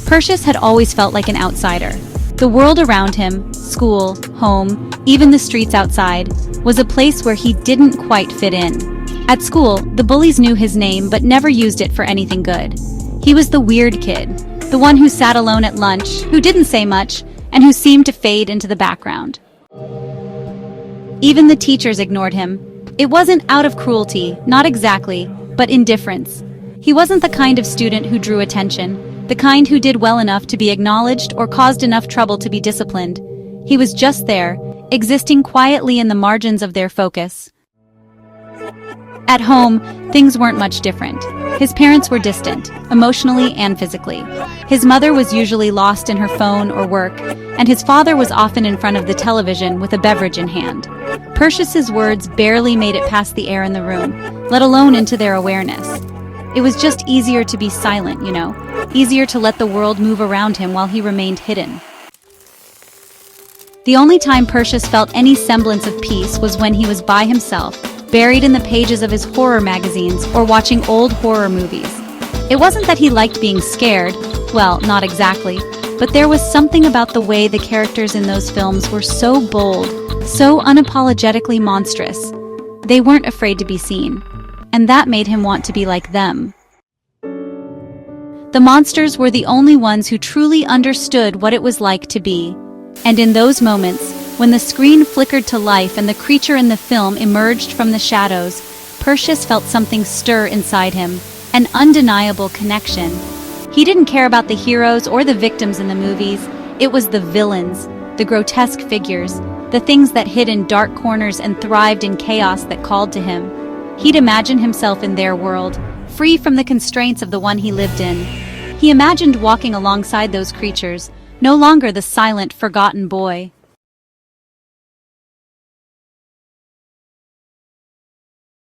Perseus had always felt like an outsider. The world around him, school, home, even the streets outside, was a place where he didn't quite fit in. At school, the bullies knew his name but never used it for anything good. He was the weird kid, the one who sat alone at lunch, who didn't say much, and who seemed to fade into the background. Even the teachers ignored him. It wasn't out of cruelty, not exactly, but indifference. He wasn't the kind of student who drew attention, the kind who did well enough to be acknowledged or caused enough trouble to be disciplined. He was just there, existing quietly in the margins of their focus. At home, things weren't much different. His parents were distant, emotionally and physically. His mother was usually lost in her phone or work, and his father was often in front of the television with a beverage in hand. Perseus's words barely made it past the air in the room, let alone into their awareness. It was just easier to be silent, easier to let the world move around him while he remained hidden. The only time Perseus felt any semblance of peace was when he was by himself, buried in the pages of his horror magazines or watching old horror movies. It wasn't that he liked being scared, well, not exactly, but there was something about the way the characters in those films were so bold, so unapologetically monstrous. They weren't afraid to be seen, and that made him want to be like them. The monsters were the only ones who truly understood what it was like to be. And in those moments, when the screen flickered to life and the creature in the film emerged from the shadows, Perseus felt something stir inside him, an undeniable connection. He didn't care about the heroes or the victims in the movies. It was the villains, the grotesque figures, the things that hid in dark corners and thrived in chaos that called to him. He'd imagine himself in their world, free from the constraints of the one he lived in. He imagined walking alongside those creatures, no longer the silent, forgotten boy.